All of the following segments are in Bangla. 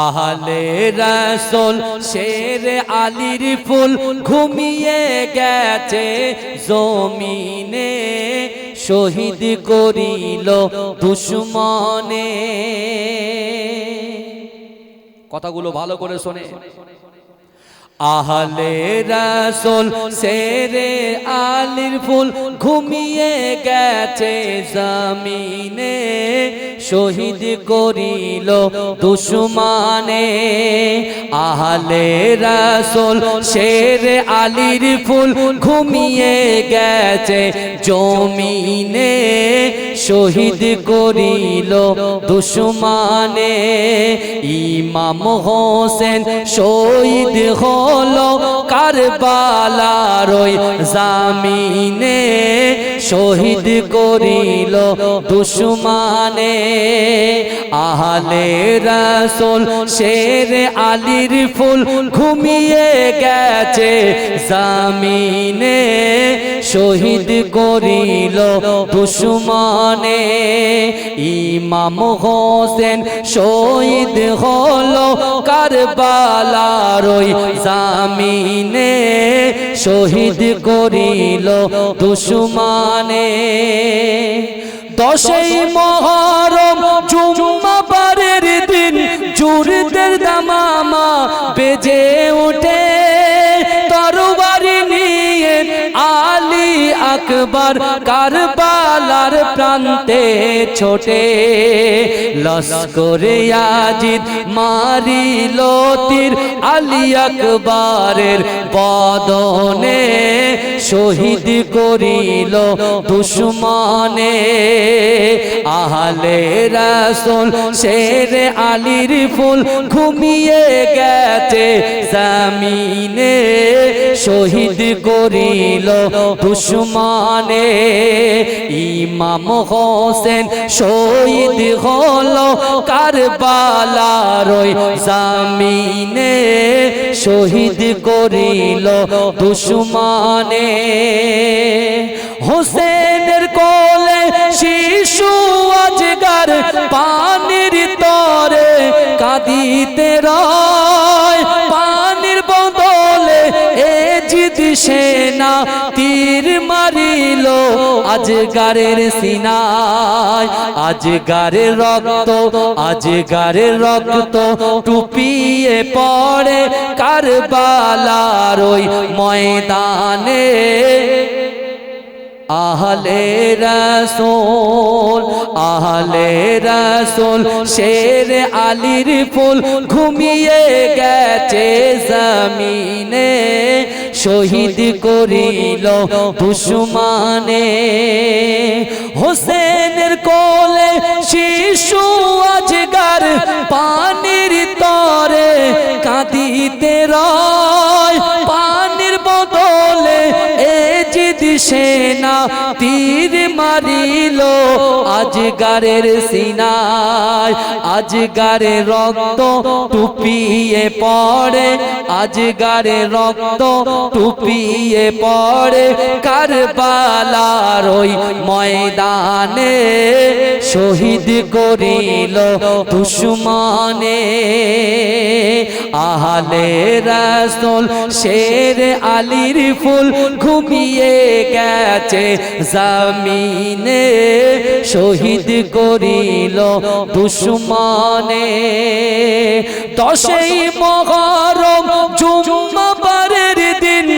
আহলে রাসূল শের আলীর ফুল ঘুমিয়ে গেছে জমিনে, শহীদ করিল দুশমনে। কথাগুলো ভালো করে শোনে। আহলে রাসূল শেরে আলীর ফুল ঘুমিয়ে গেছে জমিনে, শহীদ করিল দুশমনে। আহলে রাসূল শেরে আলীর ফুল ঘুমিয়ে গেছে জমিনে, শহীদ করিল দুশমনে। ইমাম হোসেন শহীদ হলো কারবালার ওই জামিনে, শহীদ করিল দুশমনে। আহলে রাসূল শেরে আলীর ফুল ঘুমিয়ে গেছে জামিনে, শহীদ করিল দুশমনে। ইমাম হোসেন শহীদ হলো কারবালার ওই জামিনে, শহীদ করিল দুশমনে। 10ই মুহররম জুম্মাবারের দিন জুরদের দামামা বেজে ওঠে, তরবারি নিয়ে আলী আকবর কারবালার প্রান্তে ছোটে। লস্করে ইয়াজিদ মারিল তীর আলী আকবরের বদনে, শহীদ করিল দুশমনে। আহলে রাসূল শেরে আলীর ফুল ঘুমিয়ে গেছে জমিনে, শহীদ করিল দুশমনে। ইমাম হোসেন শহীদ হলো কারবালার ওই জামিনে, শহীদ করিল দুশমনে। হোসেনের কোলে শিশু আজগার পানির তরে কাঁদিতে রয়, পানির বদলে এজিদ সেনা তীর মারিল আজগারের সিনায়। আজগারের রক্ত, আজগারের রক্ত টুপিয়ে পড়ে কারবালার ওই ময়দানে। আহলে রাসূল, আহলে রাসূল শেরে আলীর ফুল ঘুমিয়ে গেছে জমিনে, শহীদ করিল দুশমনে। হোসেনের কোলে শিশু আজগার পানির তরে কাঁদিতে রয়, পানির বদলে এজিদ সেনা তীর মারিল আজগারের সিনায়। আজগারের রক্ত টুপিয়ে পড়ে, আজগারের রক্ত টুপিয়ে পড়ে কারবালার ওই ময়দানে, শহীদ করিল দুশমনে। আহলে রাসূল শেরে আলীর ফুল ঘুমিয়ে গেছে জমিনে, শহীদ করিল দুশমনে। 10ই মুহররম জুম্মাবারের দিন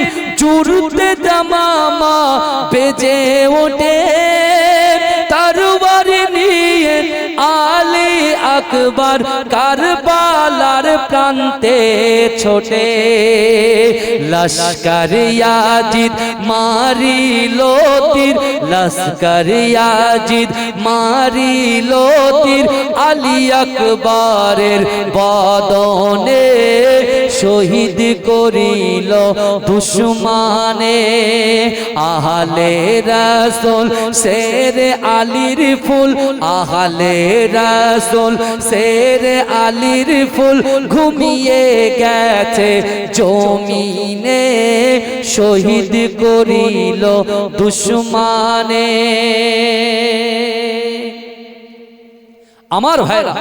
জুরতে দামামা বেজে ওঠে, তরবারি নিয়ে আলী আকবর কারবালার প্রান্তে ছোটে। লস্কর ইয়াজিদ মারিল তীর, লস্কর ইয়াজিদ মারিল তীর আলী আকবরের বদনে, শহীদ করিল দুশমনে। আহলে রাসূল শেরে আলীর ফুল, আহলে রাসূল শেরে আলীর ফুল ঘুমিয়ে গেছে জমিনে, শহীদ করিল দুশমনে। আমার ভাইরা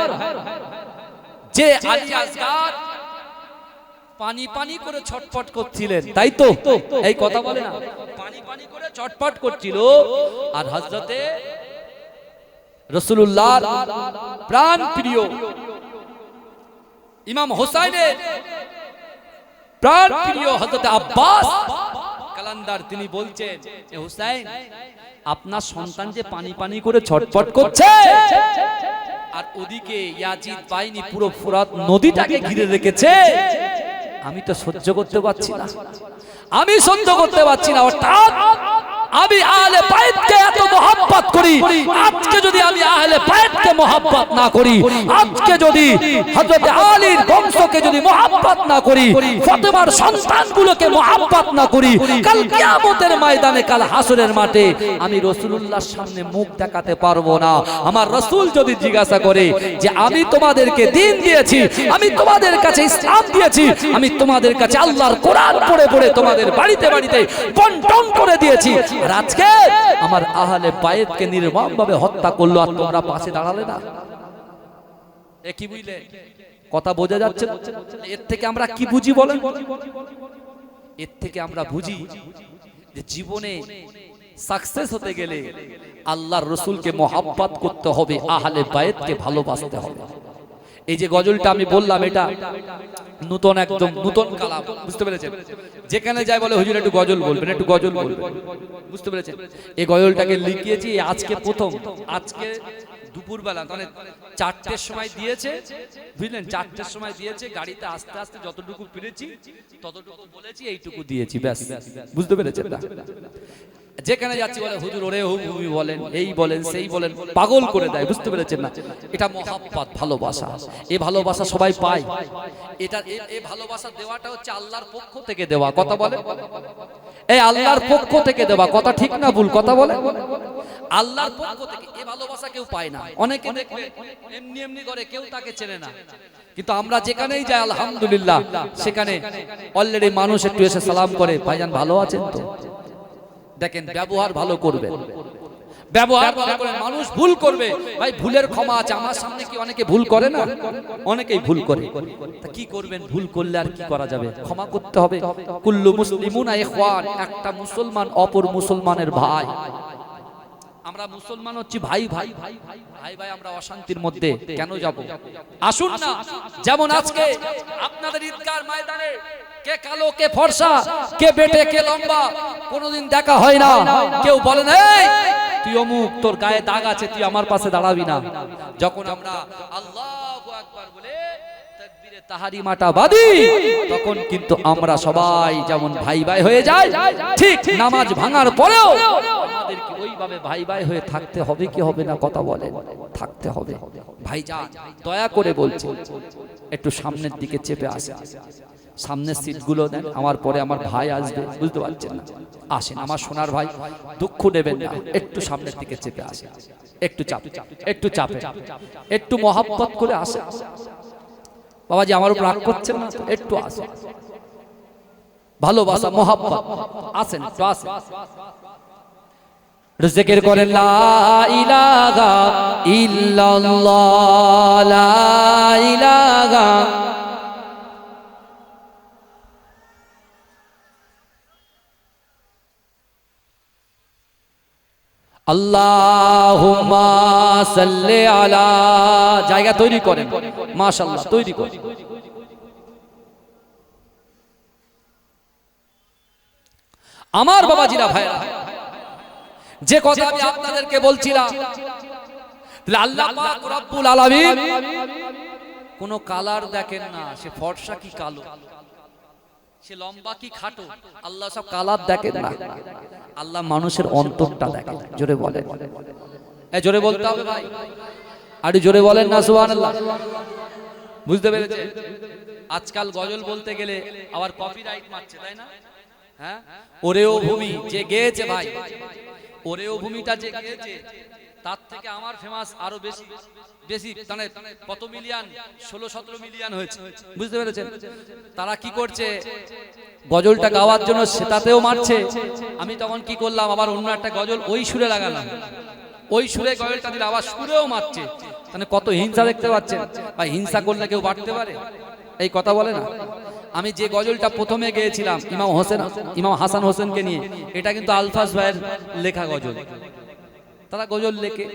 যে আলী আসগার পানি পানি করে ছটফট করছিলেন, তাই তো এই কথা বলে না, পানি পানি করে ছটফট করছিল। আর হযরতে রাসূলুল্লাহর প্রাণ প্রিয় ইমাম হোসাইনের প্রাণ প্রিয় হযরতে আব্বাস কালান্দার তিনি বলছেন, এ হোসাইন, আপনার সন্তান যে পানি পানি করে ছটফট করছে, আর ওদিকে ইয়াজিদ বাহিনী পুরো ফুরাত নদীটাকে ঘিরে রেখেছে, আমি তো সহ্য করতে পারছি না, আমি সহ্য করতে পারছি না। অর্থাৎ আমি আহলে বাইতকে এত মহব্বত করি, আজকে যদি আমি আহলে বাইতকে মহব্বত না করি, আজকে যদি হযরত আলীর বংশকে যদি মহব্বত না করি, ফাতেমার সন্তানগুলোকে মহব্বত না করি, কাল কিয়ামতের ময়দানে, কাল হাসরের মাঠে আমি রাসূলুল্লাহর সামনে মুখ দেখাতে পারবো না। আমার রাসূল যদি জিজ্ঞাসা করে যে আমি তোমাদেরকে দ্বীন দিয়েছি, আমি তোমাদের কাছে ইসলাম দিয়েছি, আমি তোমাদের কাছে আল্লাহর কোরআন পড়ে পড়ে তোমাদের বাড়িতে বাড়িতে বন্টন করে দিয়েছি, আর আজকে আমার আহলে বাইতকে নির্মমভাবে হত্যা করলো, আর তোমরা পাশে দাঁড়ালে না। এ কি বুঝলে? কথা বোঝা যাচ্ছে? এর থেকে আমরা কি বুঝি বলেন? এর থেকে আমরা বুঝি যে জীবনে সাকসেস হতে গেলে আল্লাহর রাসূলকে মহব্বত করতে হবে, আহলে বাইতকে ভালোবাসতে হবে। এই যে গজলটা আমি বললাম, এটা নতুন, একদম নতুন কালাম, বুঝতে পেরেছেন? যেখানে যায় বলে হুজুর একটু গজল বলবেন, একটু গজল বলবেন, বুঝতে পেরেছেন? এই গজলটাকে লিখিয়েছি আজকে প্রথম, আজকে দুপুরবেলা, মানে 4টের সময় দিয়েছে, বুঝলেন? 4টের সময় দিয়েছে, গাড়িতে আস্তে আস্তে যতটুকু পেরেছি ততটুকু বলেছি, এইটুকু দিয়েছি, ব্যাস, বুঝতে পেরেছেন? যেখানে যাচ্ছি বলে হুজুর ওরে হুবি বলেন, এই বলেন, সেই বলেন, পাগল করে দেয়, বুঝতে পেরেছেন না? এটা মহব্বত, ভালোবাসা। এই ভালোবাসা সবাই পায়, এটা এই ভালোবাসা দেওয়াটা হচ্ছে আল্লাহর পক্ষ থেকে দেওয়া, কথা বলে, এই আল্লাহর পক্ষ থেকে দেওয়া, কথা ঠিক না ভুল? কথা বলে, আল্লাহর পক্ষ থেকে এই ভালোবাসা কেউ পায় না। অনেকে দেখবে এমনি এমনি করে, কেউ তাকে চেনে না, কিন্তু আমরা যেখানেই যাই আলহামদুলিল্লাহ সেখানে অলরেডি মানুষ একটু এসে সালাম করে, ভাইজান ভালো আছেন তো? দেখেন, ব্যবহার ভালো করবে, ব্যবহার ভালো করে। মানুষ ভুল করবে, ভাই ভুলের ক্ষমা আছে, আমার সামনে কি অনেকে ভুল করে না? অনেকেই ভুল করে, তা কি করবেন? ভুল করলে আর কি করা যাবে? ক্ষমা করতে হবে। কুল্লু মুসলিমুনা ইখওয়ান, একটা মুসলমান অপর মুসলমানের ভাই। আমরা মুসলমান হচ্ছি ভাই ভাই ভাই ভাই ভাই, আমরা অশান্তির মধ্যে কেন যাব? আসুন না, যেমন আজকে আপনাদের ঈদগাহ ময়দানে কে কালো, কে ফর্সা, কে বেটে, কে লম্বা, কোনোদিন দেখা হয় না। কেউ বলে না এই তুই অমুক, তোর গায়ে দাগ আছে, তুই আমার পাশে দাঁড়াবি না। যখন আমরা আল্লাহু আকবার বলে তাকবীরে তাহরিমাটা বাদি, তখন কিন্তু আমরা সবাই যেমন ভাই ভাই হয়ে যাই, ঠিক নামাজ ভাঙার পরেও আমাদেরকে ওইভাবে ভাই ভাই হয়ে থাকতে হবে কি হবে না? কথা বলে, থাকতে হবে। ভাইজান দয়া করে বলছি, একটু সামনের দিকে চেপে আসেন, সামনের সিটগুলো নেন, আমার পরে আমার ভাই আসবে, বুঝতে পারছেন না? আসেন আমার সোনার ভাই, দুঃখ নেবেন না, একটু সামনের দিকে চেপে আসেন, একটু চাপে, একটু চাপে, একটু মহব্বত করে আসেন। বাবাজি আমার উপর রাগ করছেন না? একটু আসেন, ভালোবাসা, মহব্বত, আসেন, একটু আসেন। জিকির করেন লা ইলাহা ইল্লাল্লাহ, লা ইলাহা আল্লাহুম্মা সাল্লি আলা, জায়গা তৈরি করেন, মাশাআল্লাহ তৈরি করেন। আমার বাবাজিরা, ভাইরা, যে কথা আমি আপনাদেরকে বলছিলাম, আল্লাহ পাক রব্বুল আলামিন কোন কালার দেখেন না, সে ফর্সা কি কালো, সে লম্বা কি খাটো, আল্লাহ সব কালার দেখেন না, আল্লাহ মানুষের অন্তরটা দেখেন। জোরে বলেন, জোরে বলতে হবে ভাই, আর জোরে বলেন না সুবহানাল্লাহ। বুঝতে পেরেছে? আজকাল গজল বলতে গেলে আবার কপিরাইট মারছে, তাই না? হ্যাঁ, ওরেও ভূমি যে গেয়েছে ভাই, ওরেও ভূমিটা যে গেয়েছে তার থেকে আমার ফেমাস আরো বেশি বেশি, মানে কত মিলিয়ন, 16-17 মিলিয়ন হয়েছে, বুঝতে পেরেছেন? তারা কি করছে, গজলটা গাওয়ার জন্য সেটাতেও মারছে। আমি তখন কি করলাম, আবার অন্য একটা গজল ওই সুরে লাগালাম, ওই সুরে গজলটা দিলে আবার সুরেও মারছে। তাহলে কত হিংসা দেখতে পাচ্ছেন ভাই, হিংসা করলে কেউ বাড়তে পারে? এই কথা বলে না। আমি যে গজলটা প্রথমে গেয়েছিলাম ইমাম হাসান হোসেনকে নিয়ে, এটা কিন্তু আলফাজ ভাইয়ের লেখা গজল। তারা গজল লেখে,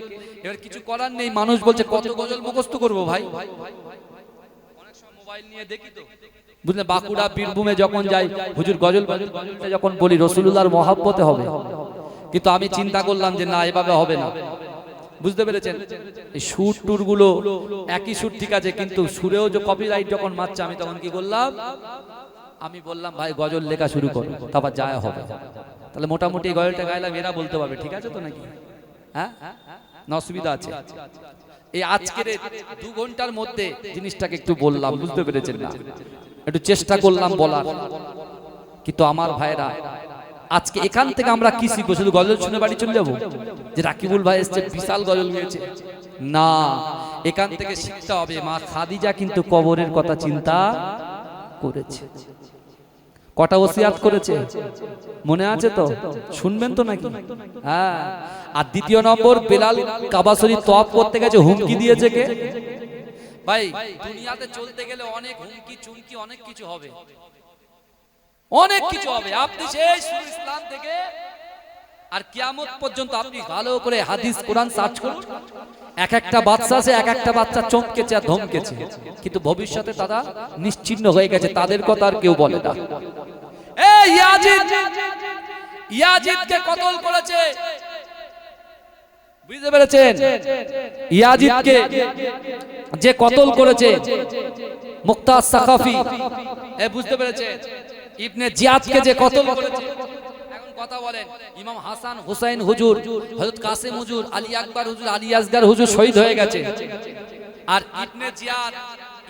এবার কিছু করার নেই। মানুষ বলছে কত গজল মুখস্থ করবো ভাই, অনেক সময় মোবাইল নিয়ে দেখি তো, বুঝলেন, বাঁকুড়া বীরভূমে যখন যাই, হুজুর গজলটা যখন বলি রাসূলুল্লাহর মহব্বতে হবে, কিন্তু আমি চিন্তা করলাম যে না, এভাবে হবে না। বুঝতে পেরেছেন? এই সুর টুর গুলো একই সুর ঠিক আছে, কিন্তু সুরেও যে কপিরাইট যখন মারছে, আমি তখন কি করলাম, আমি বললাম ভাই গজল লেখা শুরু করো, তারপর যায় হবে। তাহলে মোটামুটি এই গজলটা গাইলাম, এরা বলতে পারবে ঠিক আছে তো নাকি? হ্যাঁ, না অসুবিধা আছে? এই আজকের 2 ঘন্টার মধ্যে জিনিসটাকে একটু বললাম, বুঝতে পেরেছেন না? একটু চেষ্টা করলাম বলার, কিন্তু আমার ভাইরা আজকে এখান থেকে আমরা কি শিখবো? শুধু গজল শুনে বাড়ি চলে যাবো যে রাকিবুল ভাই এসছে বিশাল গজল গেয়েছে? না, এখান থেকে শিখতে হবে মা খাদিজা কিন্তু কবরের কথা চিন্তা করেছে। কটা ওসিয়াত করেছে মনে আছে তো? শুনবেন তো নাকি? হ্যাঁ। আর দ্বিতীয় নম্বর, বেলাল কাবা শরীফ তওয়াফ করতে গেছে, হুমকি দিয়েছে কে? ভাই দুনিয়াতে চলতে গেলে অনেক হুমকি চুমকি অনেক কিছু হবে, অনেক কিছু হবে। আপনি সেই শুরু ইসলাম থেকে আর কিয়ামত পর্যন্ত আপনি ভালো করে হাদিস কোরআন সার্চ করুন, এক একটা বাচ্চা আছে, এক একটা বাচ্চা চমকেছে আর ধমকেছে, কিন্তু ভবিষ্যতে তারা নিশ্চিহ্ন হয়ে গেছে, তাদের কথা আর কেউ বলে না। এই ইয়াজিদকে কতল করেছে, বুঝতে পেরেছেন? ইয়াজিদকে যে কতল করেছে মুক্তা সাকাফি, বুঝতে পেরেছেন? ইবনে জিয়াদকে যে কতল করেছে, এখন কথা বলেন, ইমাম হাসান হুসাইন হুজুর, হযরত কাসেম হুজুর, আলী আকবর হুজুর, আলী আসগর হুজুর শহীদ হয়ে গেছে, আর ইবনে জিয়াদ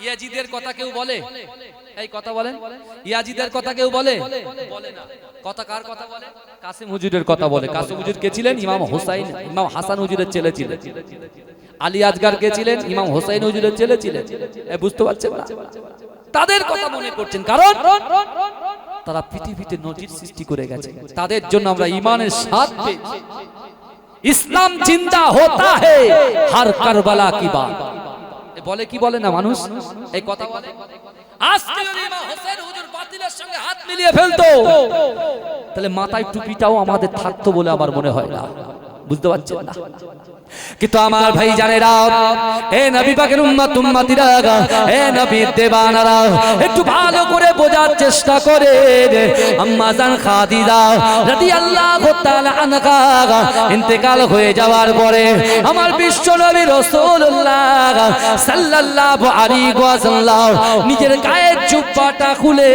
ইয়াজিদের কথা কেউ বলে? এই কথা বলেন, ইয়াজিদের কথা কেউ বলে? বলে না। কথা কার কথা বলে? কাসেম হুজুরের কথা বলে। কাসেম হুজুর কে ছিলেন? ইমাম হাসান হুজুরের ছেলে ছিলেন। আলী আসগর কে ছিলেন? ইমাম হুসাইন হুজুরের ছেলে ছিলেন। বুঝতে পারছেন না? তাদের কথা মনে করছেন, কারণ তারা পৃথিবীতে নজির সৃষ্টি করে গেছে, তাদের জন্য আমরা ঈমানের স্বাদ পেয়েছি। ইসলাম জিন্দা হোতা হে হর কারবালা কি বাত, বলে কি বলে না মানুষ? এই কথা বলে। আজকে যদি ইমাম হোসেন হুজুর বাতিলের সঙ্গে হাত মিলিয়ে ফেলতো, তাহলে মাথায় টুপিটাও আমাদের থাকতো বলে আমার মনে হয় না। বুঝতে পারছেন না? কিন্তু আমার ভাই জানেরা, এ নবী পাকের উম্মত উম্মতিরা, এ নবীর দেওয়ানারা, একটু ভালো করে বোঝার চেষ্টা করে। আম্মা জান খাদিজা রাদিয়াল্লাহু তাআলা আনহা ইন্তেকাল হয়ে যাওয়ার পরে আমার বিশ্ব নবী রাসূলুল্লাহ সাল্লাল্লাহু আলাইহি ওয়াসাল্লাম নিজের গায়ের জুব্বাটা খুলে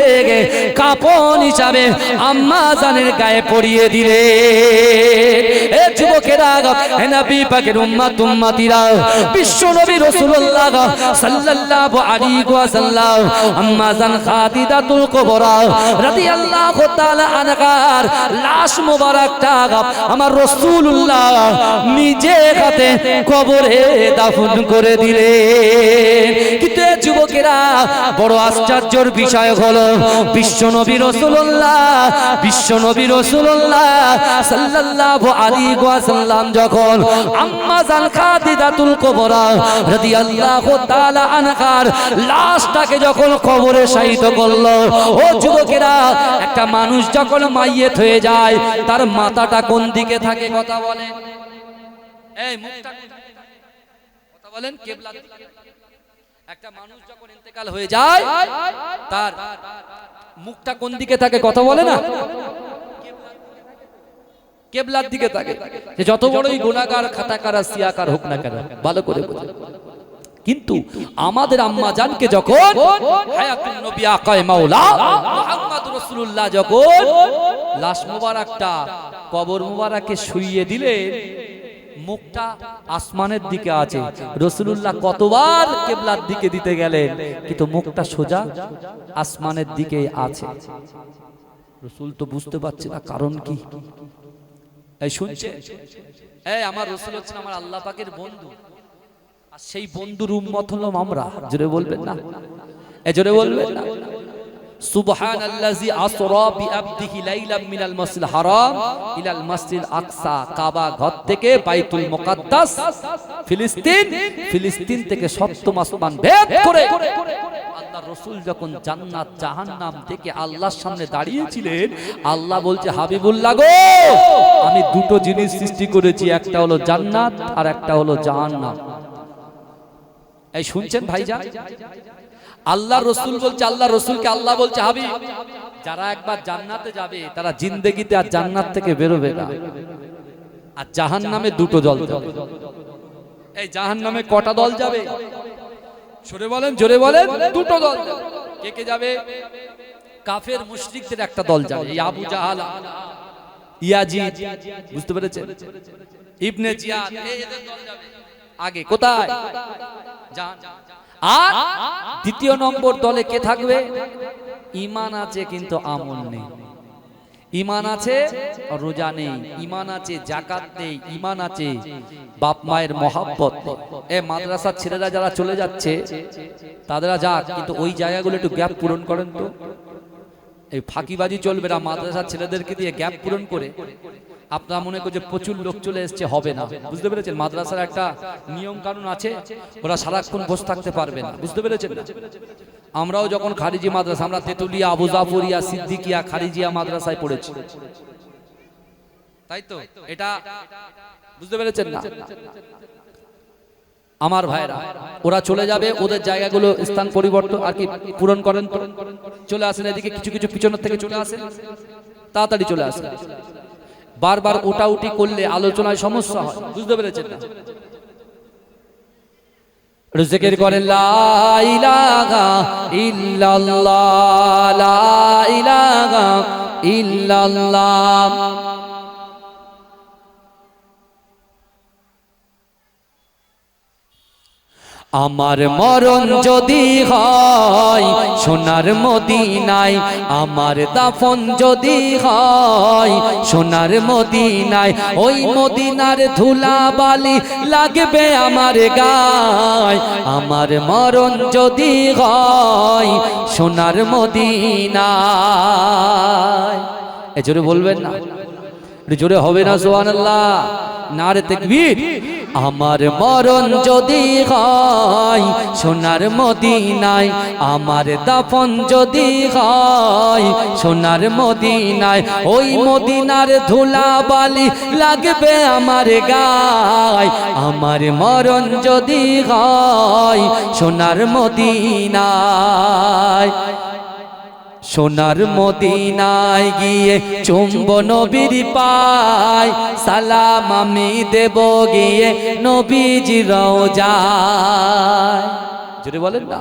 কাপড় হিসাবে আম্মা জানের গায়ে পরিয়ে দিলেন। এ যুবকেরা, এ নবী পাকের উম্মত উম্মতিরা, বিশ্ব নবী রাসূলুল্লাহ সাল্লাল্লাহু আলাইহি ওয়াসাল্লাম আম্মা জান খাদিজাতুল কুবরা রাদিয়াল্লাহু তাআলা আনহার লাশ মোবারকটা আমার রাসূলুল্লাহ নিজে হাতে কবরে দাফন করে দিলেন। কিন্তু যুবকেরা, বড় আশ্চর্যের বিষয় হলো বিশ্ব নবী রাসূলুল্লাহ সাল্লাল্লাহু আলাইহি ওয়াসাল্লাম যখন আম্মা জান খাদিজাতুল কুবরা রাদিয়াল্লাহু তাআলা আনহার লাশটাকে যখন কবরে শায়িত করলো, ও যুবকেরা, একটা মানুষ যখন মাইয়েত হয়ে যায় তার মাথাটা কোন দিকে থাকে? কথা বলেন, এই মুখটা কথা বলেন, কিবলা দিকে। একটা মানুষ যখন ইন্তেকাল হয়ে যায় তার মুখটা কোন দিকে থাকে? কথা বলে না, কিবলার দিকে থাকে। যে যত বড়ই গুনাহগার খাতাকার সিয়াকার হোক না কেন, ভালো করে বোঝে। কিন্তু আমাদের আম্মা জানকে যখন হায়াতুন নবী আকায়ে মাওলা মুহাম্মদ রাসূলুল্লাহ যখন লাশ মোবারকটা কবর মোবারকে শুইয়ে দিলেন, মুখটা আসমানের দিকে আছে। রাসূলুল্লাহ কতবার কিবলার দিকে দিতে গেলেন, কিন্তু মুখটা সোজা আসমানের দিকে আছে। রাসূল তো বুঝতে পারছে না কারণ কি। এই শুনছে, এই আমার রাসূল হচ্ছেন আমার আল্লাহ পাকের বন্ধু, আর সেই বন্ধুর উম্মত হলাম আমরা। জোরে বলবেন না, জোরে বলবেন না। সুবহানাল্লাযী আসরা বিআবদিহি লাইলাম মিনাল মাসজিদিল হারাম ইলাল মাসজিদিল আকসা, কাবা ঘর থেকে বাইতুল মুকাদ্দাস ফিলিস্তিন থেকে সপ্তম আসমান ভেদ করে আল্লাহর রাসূল যখন জান্নাত জাহান্নাম থেকে আল্লাহর সামনে দাঁড়িয়েছিলেন, আল্লাহ বলছে হাবিবুল্লাহ গো, আমি দুটো জিনিস সৃষ্টি করেছি, একটা হলো জান্নাত আর একটা হলো জাহান্নাম। এই শুনছেন ভাইজান? আল্লাহর রাসূল বলছে, আল্লাহর রাসূলকে আল্লাহ বলছে হাবিব, যারা একবার জান্নাতে যাবে তারা জিন্দেগিতে আর জান্নাত থেকে বেরোবে না। আর জাহান্নামে দুটো দল যাবে। এই জাহান্নামে কটা দল যাবে? জোরে বলেন, জোরে বলেন। দুটো দল যাবে। কে কে যাবে? কাফের মুশরিকদের একটা দল যাবে, এই আবু জাহাল, ইয়াজিদ, বুঝতে পেরেছেন, ইবনে জিয়াদ, এদের দল যাবে আগে। কোথায়? আর দ্বিতীয় নম্বর দলে কে থাকবে? ঈমান আছে কিন্তু আমল নেই। ঈমান আছে রোজা নেই, ঈমান আছে যাকাত নেই, ঈমান আছে বাপ মায়ের মহব্বত। এ মাদ্রাসার ছেলেরা যারা চলে যাচ্ছে তাদেরা যাক, কিন্তু ওই জায়গাগুলো একটু গ্যাপ পূরণ করেন তো। এই ফাঁকিবাজি চলবে না, মাদ্রাসার ছেলেদেরকে দিয়ে গ্যাপ পূরণ করে আপনারা মনে করছে প্রচুর লোক চলে এসছে, হবে না। বুঝতে পেরেছেন? মাদ্রাসার একটা নিয়ম কানুন আছে, ওরা সারাক্ষণ বসে থাকতে পারবে না। বুঝতে পেরেছেন? আমরাও যখন খারিজি মাদ্রাসা, আমরা তেতুলিয়া, আবু জাফরিয়া, সিদ্দিকিয়া, খারিজিয়া মাদ্রাসায় পড়েছি, তাই তো? এটা বুঝতে পেরেছেন না? আমার ভাইরা, ওরা চলে যাবে, ওদের জায়গাগুলো স্থান পরিবর্তন আর কি পূরণ করেন তো। চলে আসেন এদিকে, কিছু কিছু পিছনের থেকে চলে আসেন, তাড়াতাড়ি চলে আসেন। বারবার ওটা উঠি করলে আলোচনায় সমস্যা হয়। বুঝতে পেরেছেন না? জিকির করেন লা ইলাহা ইল্লাল্লাহ, লা ইলাহা ইল্লাল্লাহ। আমার মরণ যদি হয় সোনার মদিনায়, আমার দাফন যদি হয় সোনার মদিনায়, ওই মদিনার ধুলা বালি লাগবে আমার গায়। আমার মরণ যদি হয় সোনার মদিনায়। এ জোরে বলবেন না? জোরে হবে না সুবহানাল্লাহ? নারে তাকবীর। আমার মরণ যদি হয় সোনার মদিনায়, আমার দাফন যদি হয় সোনার মদিনায়, ওই মদিনার ধুলা বালি লাগবে আমার গায়। আমার মরণ যদি হয় সোনার মদিনায়, সোনার মদিনায় গিয়ে চুম্বন নবীর পায়, সালাম আমি দেব গিয়ে নবীজির রওজায়। জোরে বলেন না?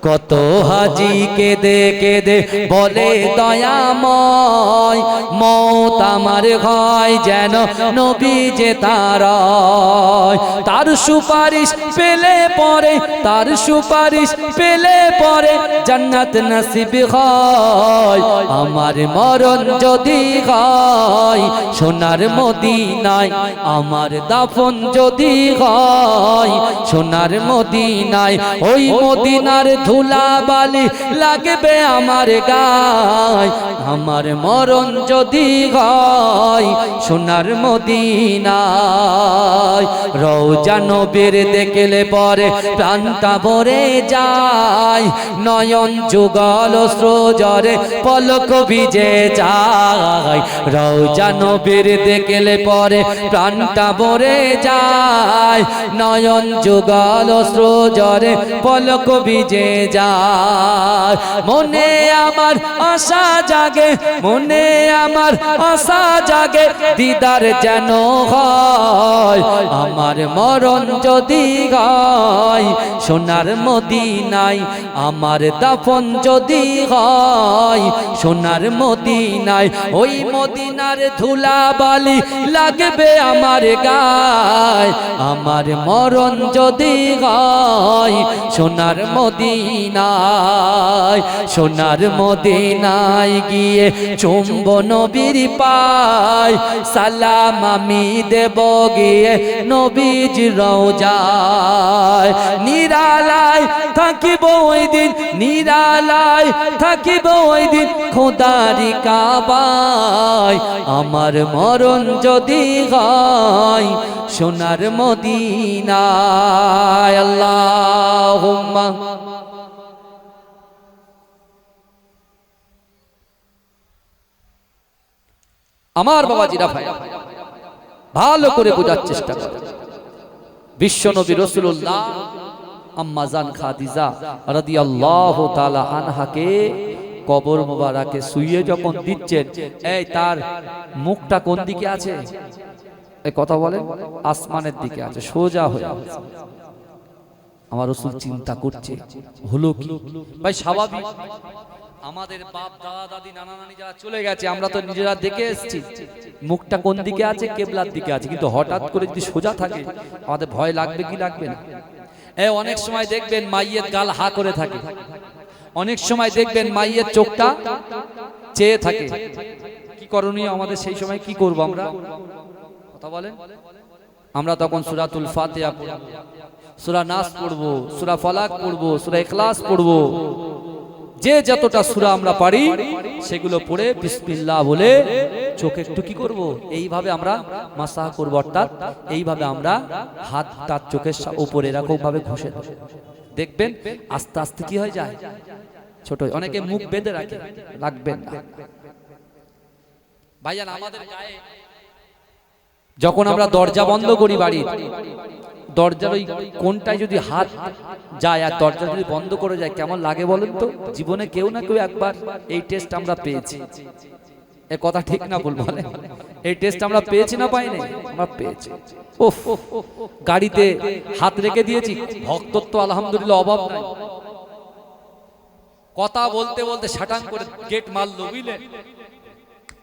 কত হাজি কেঁদে কেঁদে বলে দয়াময়, মওত আমার হয় যেন নবী যে তার সুপারিশ পেলে পরে, তার সুপারিশ পেলে পরে জান্নাত নসিব হয়। আমার মরণ যদি হয় সোনার মদিনায়, আমার দাফন যদি হয় সোনার মদিনায়, ওই মদিনার ধুলা বালি লাগবে আমার গায়। আমার মরণ যদি হয় সোনার মদিনায়, রওজা নবীর দেখলে পরে প্রাণটা ভরে যায়, নয়ন যুগল অশ্রুজরে পলক ভিজে যায়। রওজা নবীর দেখলে পরে প্রাণটা ভরে যায়, নয়ন যুগল অশ্রুজরে পলক ভিজে যায়। মনে আমার আশা জাগে, মনে আমার আশা জাগে, দিদার যেন হয়। আমার মরণ যদি হয় সোনার মদিনায়, আমার দাফন যদি হয় সোনার মদিনায়, ওই মদিনার ধুলা বালি লাগবে আমার গায়। আমার মরণ যদি হয় সোনার মদিনায়। যায় সোনার মদিনায় গিয়ে চুম্ব নবীর পায় সালাম আমি দেব গিয়ে নবীর রওজায় নিরালায় থাকিব ওই দিন নিরালায় থাকিব ওই দিন খোদারি কাবায় আমার মরণ যদি হয় সোনার মদিনায় আল্লাহুম্মা আমার বাবাজিরা ভাই ভালো করে বোঝার চেষ্টা করে বিশ্ব নবী রাসূলুল্লাহ আম্মা জান খাদিজা রাদিয়াল্লাহু তাআলা আনহাকে কবর মোবারকে শুইয়ে যখন দিচ্ছেন এই তার মুখটা কোন দিকে আছে এই কথা বলেন আসমানের দিকে আছে সোজা হয়ে আমার রাসূল চিন্তা করছে হলো কি ভাই স্বাভাবিক আমাদের বাপ দাদা দাদি নানা নানি যারা চলে গেছে আমরা তো নিজেরা দেখে এসেছি মুখটা কোন দিকে আছে কিবলার দিকে আছে কিন্তু হঠাৎ করে যদি সোজা থাকে আমাদের ভয় লাগবে কি লাগবে না এই অনেক সময় দেখবেন মাইয়ের গাল হা করে থাকে অনেক সময় দেখবেন মাইয়ের চোখটা চেয়ে থাকে কি করণীয় আমাদের সেই সময় কি করব আমরা কথা বলেন আমরা তখন সূরাতুল ফাতিহা পড়ব সূরা নাস পড়ব সূরা ফালাক পড়ব সূরা ইখলাস পড়ব যে যতটা সূরা আমরা পারি সেগুলো পড়ে বিসমিল্লাহ বলে চোখ একটু কি করব এইভাবে আমরা মাসাহ করব অর্থাৎ এইভাবে আমরা হাতটা চোখের উপরে এরকম ভাবে ঘষে দেব দেখবেন আস্তে আস্তে কি হয়ে যায় ছোট অনেকে মুখ বেঁধে রাখে রাখবেন না ভাইজান আমাদের গায়ে যখন আমরা দরজা বন্ধ করি বাড়ির দরজার ওই কোনটায় যদি হাত যায় আর দরজা যদি বন্ধ করে যায় কেমন লাগে বলেন তো জীবনে কেউ না কেউ একবার এই টেস্ট আমরা পেয়েছি এ কথা ঠিক না বল বলেন এই টেস্ট আমরা পেয়েছি না পাইনি আমরা পেয়েছি ওফ গাড়িতে হাত রেখে দিয়েছি ভক্তর তো আলহামদুলিল্লাহ অভাব নাই কথা বলতে বলতে শাটাং করে গেট মারলো বুঝলে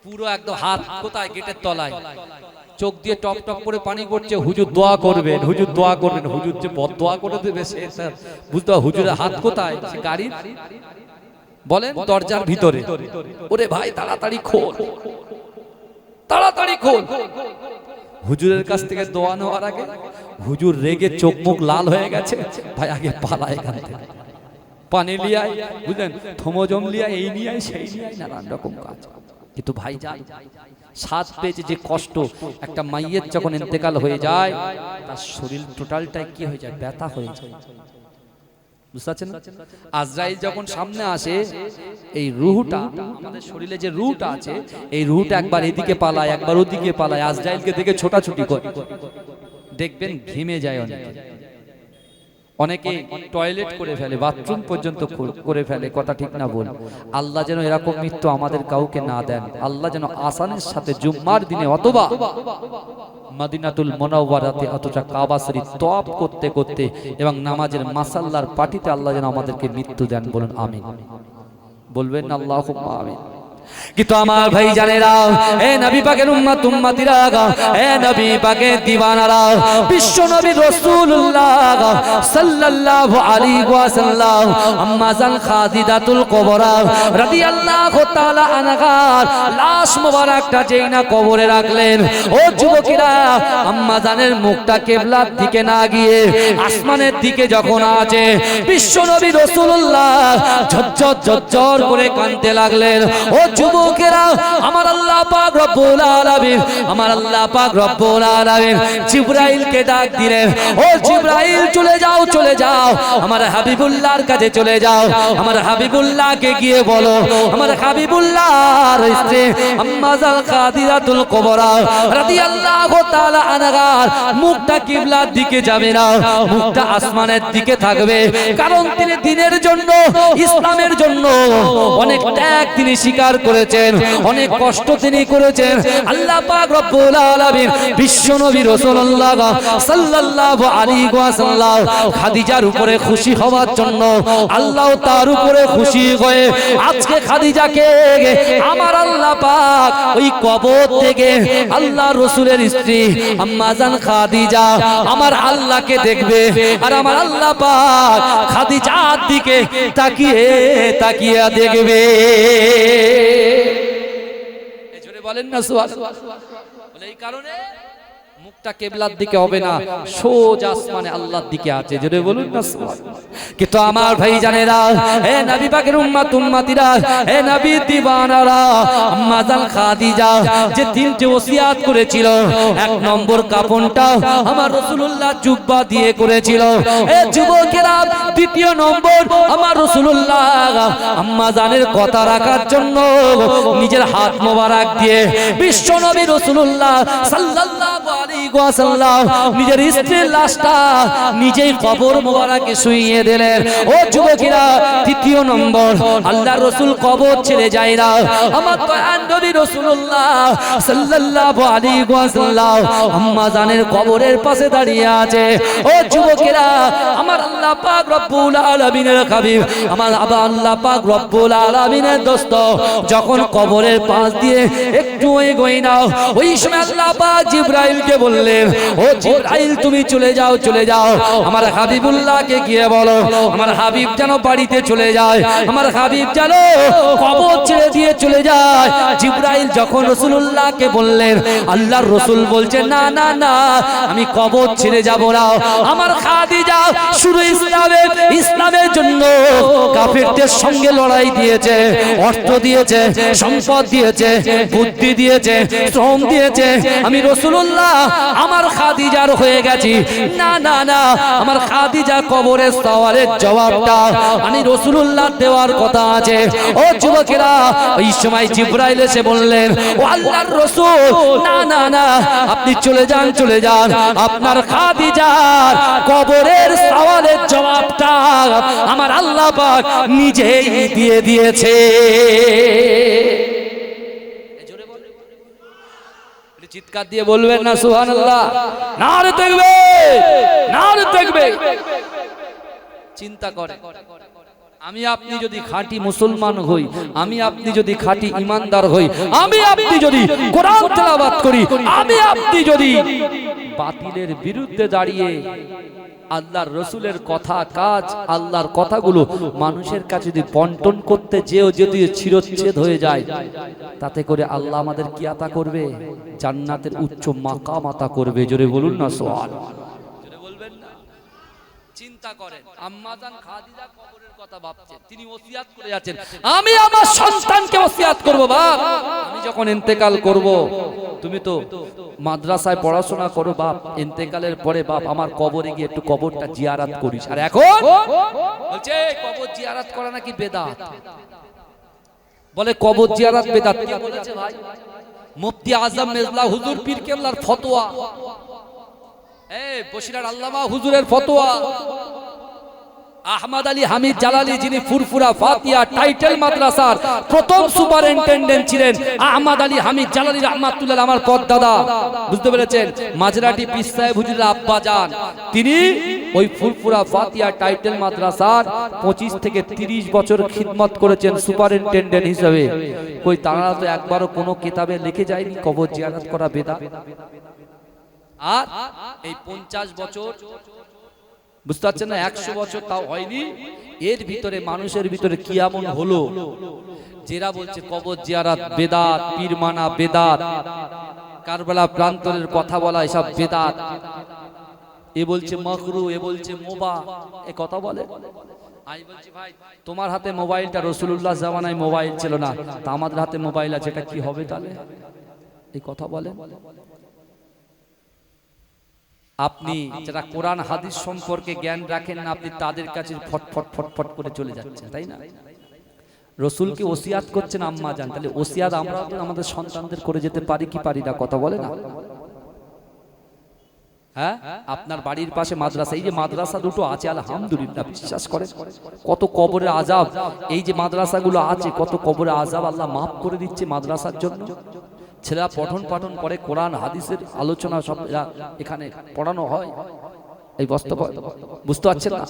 পুরো একদম হাত কোথায় গেটের তলায় চোখ দিয়ে টপ টপ করে পানি পড়ছে হুজুর দোয়া করবেন হুজুর দোয়া করবেন হুজুর যে বদদোয়া করে দেবে সে বুঝতে হুজুরের হাত কোথায় সে গাড়ির বলেন দরজার ভিতরে ওরে ভাই তাড়াতাড়ি খোল তাড়াতাড়ি খোল হুজুরের কাছ থেকে দোয়া নেওয়ার আগে হুজুর রেগে চোখ মুখ লাল হয়ে গেছে ভাই আগে পালা এখান থেকে পানি লিয়াই বুঝলেন থমজম লিয়াই এই নিয়াই সেই নিয়াই নানান রকম কাজ কিন্তু ভাই যাই সাত পেজে যে কষ্ট একটা মাইয়ের যখন ইন্তেকাল হয়ে যায় তার শরীর টোটালটাই কি হয়ে যায় ব্যথা হয়ে যায় বুঝতে পারছেন আজরাইল যখন সামনে আসে এই রূহটা আমাদের শরীরে যে রূহটা আছে এই রূহটা একবার এদিকে পালায় একবার ওদিকে পালায় আজরাইলকে দেখে ছোটাছুটি করে দেখবেন ঘেমে যায় অনেকে টয়লেট করে ফেলে বাথরুম পর্যন্ত করে ফেলে কথা ঠিক না বল আল্লাহ যেন এরকম মৃত্যু আমাদের কাউকে না দেন আল্লাহ যেন আসানের সাথে জুম্মার দিনে অথবা মদিনাতুল মুনাওয়ারাতে অথবা কাবা শরীফ তওয়াফ করতে করতে এবং নামাজের মাসাল্লার পাটিতে আল্লাহ যেন আমাদেরকে মৃত্যু দেন বলুন আমিন বলবেন না আল্লাহুম্মা আমিন কিন্তু আমার ভাই জানেরা এ নবী পাকের উম্মত উম্মতিরা এ নবী পাকের দিওয়ানারা বিশ্ব নবী রাসূলুল্লাহ সাল্লাল্লাহু আলাইহি ওয়াসাল্লাম আম্মা জান খাদিজাতুল কুবরা রাদিয়াল্লাহু তাআলা আনহার লাশ মোবারকটা যেই না কবরে রাখলেন ও যুবকেরা আম্মা জানের মুখটা কিবলার দিকে না গিয়ে আসমানের দিকে যখন আছে বিশ্ব নবী রাসূলুল্লাহ ঝরঝর ঝরঝর করে কাঁদতে লাগলেন ও যুবকেরা আমার আল্লাহ পাক রব্বুল আলামিন আমার আল্লাহ পাক রব্বুল আলামিন জিবরাইলকে ডাক দিলেন ও জিবরাইল চলে যাও আমার হাবিবুল্লাহর কাছে চলে যাও আমার হাবিবুল্লাহকে গিয়ে বলো আমার হাবিবুল্লাহর স্ত্রী আম্মা জান খাদিজাতুল কুবরা রাদিয়াল্লাহু তাআলা আনহার মুখটা কিবলার দিকে যাবে না মুখটা আসমানের দিকে থাকবে কারণ তিনি দ্বীনের জন্য ইসলামের জন্য অনেক ত্যাগ তিনি স্বীকার করেছেন, অনেক কষ্ট তিনি করেছেন। আল্লাহ পাক রব্বুল আলামিন বিশ্ব নবী রাসূলুল্লাহ সাল্লাল্লাহু আলাইহি ওয়াসাল্লাম খাদিজার উপরে খুশি হওয়ার জন্য আল্লাহ তার উপরে খুশি হয়ে আজকে খাদিজাকে আমার আল্লাহ পাক ওই কবর থেকে আল্লাহ রাসূলের স্ত্রী আম্মা জান খাদিজা আমার আল্লাহকে দেখবে, আর আমার আল্লাহ পাক খাদিজার দিকে তাকিয়ে তাকিয়ে দেখবে। এই জোরে বলেন না সুবহানাল্লাহ। বলে এই কারণে মুখটা কিবলার দিকে হবে না, সোজা আসমানে আল্লাহর দিকে আছে। জোরে বলুন না সুবহানাল্লাহ। কিন্তু আমার ভাই জানেরা, হে নবী পাকের উম্মত উম্মতিরা, হে নবী দিওয়ানারা, আম্মা জান খাদিজা যে তিনটে ওসিয়াত করেছিল, এক নম্বর কাফনটা আমার রাসূলুল্লাহ জুব্বা দিয়ে করেছিল। এ যুবকেরা, দ্বিতীয় নম্বর আমার রাসূলুল্লাহ আম্মা জানের কথা রাখার জন্য নিজের হাত মোবারক দিয়ে বিশ্ব নবী রাসূলুল্লাহ সাল্লাল্লাহু আলাইহি ওয়াসাল্লাম নিজের স্ত্রীর লাশটা নিজেই কবর মোবারকে শুইয়ে দিলেন। ও যুবকেরা, তৃতীয় নম্বর আল্লাহর রাসূল কবর ছেড়ে যায় না, আমার দয়ার নবী রাসূলুল্লাহ সাল্লাল্লাহু আলাইহি ওয়াসাল্লাম আম্মা জানের কবরের পাশে দাঁড়িয়ে আছে। ও যুবকেরা, আমার আল্লাহ পাক রব্বুল আলামিনের হাবিব, আমার আল্লাহ পাক রব্বুল আলামিনের দোস্ত যখন কবরের পাশ দিয়ে একটু এগোয় না, ওই সময় আল্লাহ পাক জিবরাইলকে বললেন, ও জিবরাইল তুমি চলে যাও, চলে যাও, আমার হাবিবুল্লাহকে গিয়ে বলো আমার হাবিব যেন বাড়িতে চলে যায়, আমার হাবিব যেন কবর ছেড়ে দিয়ে চলে যায়। জিবরাইল যখন রাসূলুল্লাহকে বললেন, আল্লাহর রাসূল বলছে না না না, আমি কবর ছেড়ে যাব না। আমার খাদিজা শুরু ইসলামের জন্য কাফেরদের সঙ্গে লড়াই দিয়েছে, অর্থ দিয়েছে, সম্পদ দিয়েছে, বুদ্ধি দিয়েছে, শ্রম দিয়েছে। আমি রাসূলুল্লাহ আমার খাদিজার হয়ে গেছি। না না না, আমার খাদিজা কবরের সওয়ালের জবাবটা আমি রাসূলুল্লাহ দেওয়ার কথা আছে। ও যুবকেরা, ওই সময় জিবরাইল এসে বললেন, ও আল্লাহর রাসূল, না না না, আপনি চলে যান, চলে যান, আপনার খাদিজার কবরের সওয়ালের জবাবটা আমার আল্লাহ পাক নিজেই দিয়ে দিয়েছে। চিৎকার দিয়ে বলবেন না সুবহানাল্লাহ। নারে তাকবীর, নারে তাকবীর। চিন্তা করে, আমি আপনি যদি খাঁটি মুসলমান হই, আমি আপনি যদি খাঁটি ইমানদার হই, আমি আপনি যদি কোরআন তেলাওয়াত করি, আমি আপনি যদি বাতিলের বিরুদ্ধে দাঁড়িয়ে আল্লাহর রাসূলের কথা, কাজ, আল্লাহর কথাগুলো মানুষের কাছে যদি বন্টন করতে যেও যদি চিরচ্ছেদ হয়ে যায়, তাতে করে আল্লাহ আমাদের কি আতা করবে? জান্নাতের উচ্চ মাকাম আতা করবে। জোরে বলুন না সুবহানাল্লাহ। জোরে বলবেন না। চিন্তা করেন, আম্মা জান খাদিজা কবরের কথা ভাবছেন, তিনি ওসিয়াত করে যাচ্ছেন, আমি আমার সন্তানকে ওসিয়াত করব, বাপ আমি যখন ইন্তেকাল করব, তুমি তো মাদ্রাসায় পড়াশোনা করো বাপ, ইন্তেকালের পরে বাপ আমার কবরে গিয়ে একটু কবরটা জিয়ারত করিস। আর এখন বলছে কবর জিয়ারত করা নাকি বেদাত। বলে কবর জিয়ারত বেদাত। কে বলেছে ভাই? মুফতি আজম মেজলা হুজুর পীর কেবলার ফতোয়া, বসিরার আল্লামা হুজুরের ফতোয়া। আহমদ আলী হামিদ জালালি, যিনি ফুরফুরা ফাতিয়া টাইটেল মাদ্রাসার প্রথম সুপারিনটেনডেন্ট ছিলেন, আহমদ আলী হামিদ জালালি রাহমাতুল্লাহ, আমার পদ্দাদা, বুঝতে পেরেছেন? মাঝরাটি পীর সাহেব হুজুরের আব্বা জান, তিনি ওই ফুরফুরা ফাতিয়া টাইটেল মাদ্রাসার 25 থেকে 30 বছর খিদমত করেছেন সুপারিনটেনডেন্ট হিসেবে। কই তারা তো একবারও কোনো কিতাবে লিখে যায়নি কবর জিয়ারত করা বেদাত। আর এই 50 বছর, বুঝতে পারছেন না, 100 বছর তাও হয়নি, এর ভিতরে মানুষের ভিতরে কি এমন হলো যেরা বলছে কবর জিয়ারত বেদাত, পীর মানা বেদাত, কারবালা প্রান্তরের কথা বলা এসব বেদাত, এ বলছে মাকরু, এ বলছে মুবা, এ কথা বলে। আমি বলছি ভাই, তোমার হাতে মোবাইলটা রাসূলুল্লাহ জামানায় মোবাইল ছিল না, তা আমাদের হাতে মোবাইল আছে, এটা কি হবে তাহলে? এই কথা বলে। আপনি যারা কোরআন হাদিস সম্পর্কে জ্ঞান রাখেন না, আপনি তাদের কাছে ফটফট ফটফট করে চলে যাচ্ছেন, তাই না? রাসূলকে ওসিয়াত করছেন আম্মা জান, তাহলে ওসিয়াত আমরা আমাদের সন্তানদের করে যেতে পারি কি পারি না? কথা বলে না। হ্যাঁ, আপনার বাড়ির পাশে মাদ্রাসা, এই যে মাদ্রাসা দুটো আছে আলহামদুলিল্লাহ, বিশ্বাস করেন কত কবরের আযাব, এই যে মাদ্রাসাগুলো আছে কত কবরের আযাব আল্লাহ মাফ করে দিচ্ছে মাদ্রাসার জন্য। ছেলেরা পঠন পাঠন করে, কোরআন হাদিসের আলোচনা সব এখানে পড়ানো হয়। এই বুঝতে পারছেন না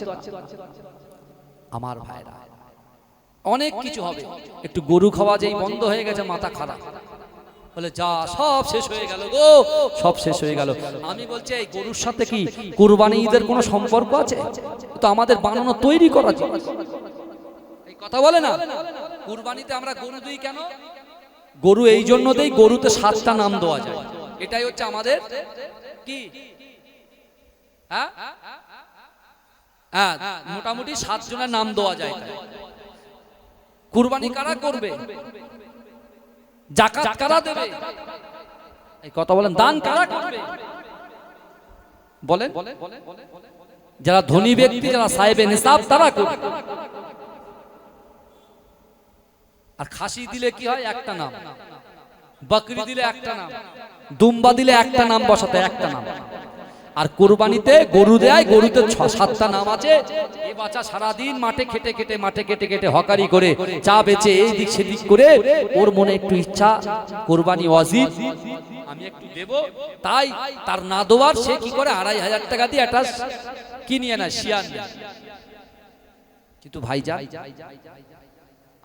আমার ভাইরা? অনেক কিছু হবে। একটু গরু খাওয়া যেই বন্ধ হয়ে গেছে মাথা খারাপ, বলে যা সব শেষ হয়ে গেল গো, সব শেষ হয়ে গেল। আমি বলছি এই গরুর সাথে কি কুরবানি ঈদের কোনো সম্পর্ক আছে? তো আমাদের বানানো তৈরি করা জিনিস, এই কথা বলে না। কুরবানিতে আমরা গরু দিই কেন? গরু এই জন্য দেই, গরুতে 7টা নাম দেওয়া যায়, এটাই হচ্ছে আমাদের কি, হ্যাঁ হ্যাঁ, মোটামুটি 7 জনের নাম দেওয়া যায়। কুরবানি কারা করবে? যাকাত কারা দেবে? এই কথা বলেন। দান কারা করবে? বলেন। যারা ধনী ব্যক্তি, যারা সাহেবে নিসাব, তারা করবে। আর খাসি দিলে কি হয়? একটা নাম। বকরি দিলে একটা নাম। দুম্বা দিলে একটা নাম বসাতে, একটা নাম। আর কুরবানিতে গরু দেয়, গরুতে 7টা নাম আছে। এ বাচ্চা সারাদিন মাঠে খেটে খেটে, মাঠে কেটে কেটে হকারি করে, চা বেচে এই দিক সেদিক করে, ওর মনে একটু ইচ্ছা কুরবানি ওয়াজিব, আমি একটু দেব, তাই তার না দেওয়ার সে কি করে 2500 টাকা দিয়ে একটা কি নিয়ে না, শিয়ার নিয়ে। কিন্তু ভাইজান,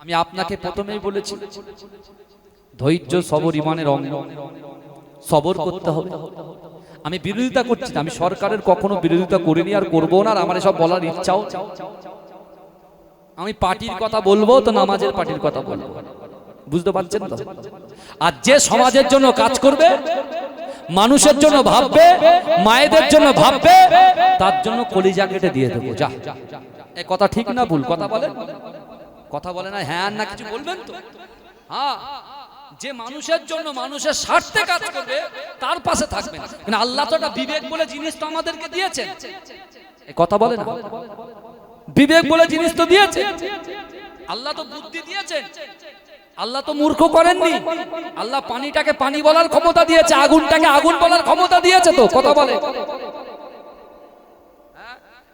আমি আপনাকে প্রথমেই বলেছি ধৈর্য সবর ইমানের অঙ্গ, সবর করতে হবে। আমি বিরোধিতা করছি না, আমি সরকারের কখনো বিরোধিতা করিনি আর করবো না, আর আমার এসব বলার ইচ্ছাও। আমি পার্টির কথা বলবো তো নামাজের পার্টির কথা বলবো, বুঝতে পারছেন তো? আর যে সমাজের জন্য কাজ করবে, মানুষের জন্য ভাববে, মায়েদের জন্য ভাববে, তার জন্য কলিজা কেটে দিয়ে দেবো। যা, এই কথা ঠিক না ভুল? কথা বলেন, কথা বলে না, হ্যাঁ না কিছু বলবেন তো? হ্যাঁ, যে মানুষের জন্য, মানুষের স্বার্থে কাজ করবে, তার পাশে থাকবেন। কিন্তু আল্লাহ তো একটা বিবেক বলে জিনিস তো আমাদেরকে দিয়েছেন। এই কথা বলে না, বিবেক বলে জিনিস তো দিয়েছে আল্লাহ, তো বুদ্ধি দিয়েছেন। আল্লাহ তো মূর্খ করেননি। আল্লাহ পানিটাকে পানি বলার ক্ষমতা দিয়েছে, আগুনটাকে আগুন বলার ক্ষমতা দিয়েছে। তো কথা বলে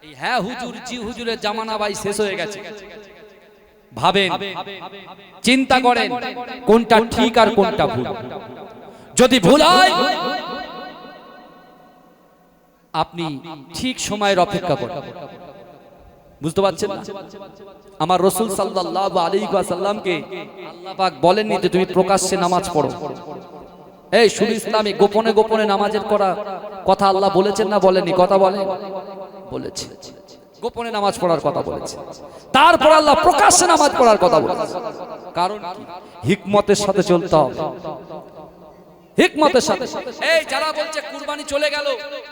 এই হ্যাঁ হুজুর, জি হুজুরের জামানা ভাই শেষ হয়ে গেছে। ভাবেন, চিন্তা করেন কোনটা ঠিক আর কোনটা ভুল। যদি ভুল হয়, আপনি ঠিক সময়ের অপেক্ষা করেন। বুঝতে পারছেন না? আমার রাসূল সাল্লাল্লাহু আলাইহি ওয়াসাল্লামকে আল্লাহ পাক বলেননি যে তুমি প্রকাশ্যে নামাজ পড়ো। এই শুরু ইসলামে গোপনে গোপনে নামাজের করা কথা আল্লাহ বলেছেন না বলেননি? কথা বলেন, বলেছে। গোপনে নামাজ পড়ার কথা বলেছে। তারপর আল্লাহ প্রকাশ্যে নামাজ পড়ার কথা বলেছে। কারণ হিকমতের সাথে চলতে হবে, হিকমতের সাথে। এই যারা বলছে কুরবানি চলে গেল,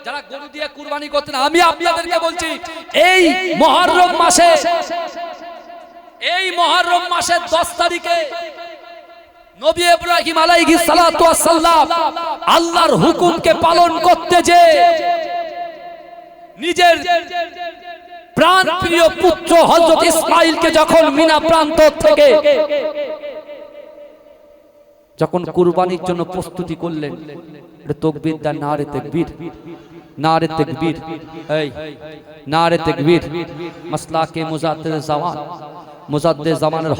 যারা গরু দিয়ে কুরবানি করতেন, আমি আপনাদেরকে বলছি এই মুহররম মাসে, এই মুহররম মাসের 10 তারিখে নবী ইব্রাহিম আলাইহিস সালাতু ওয়াস সালাম আল্লাহর হুকুমকে পালন করতে যে নিজের প্রাণ প্রিয় পুত্র হযরত ইসমাঈলকে যখন মিনা প্রান্ত থেকে যখন কুরবানির জন্য প্রস্তুতি করলেন, এটা তাকবীর দা, নারে তাকবীর, নারে তাকবীর, এই নারে তাকবীর। মাসলাকে মুজাদ্দিদ জামান, মুজাদ্দিদ জামানের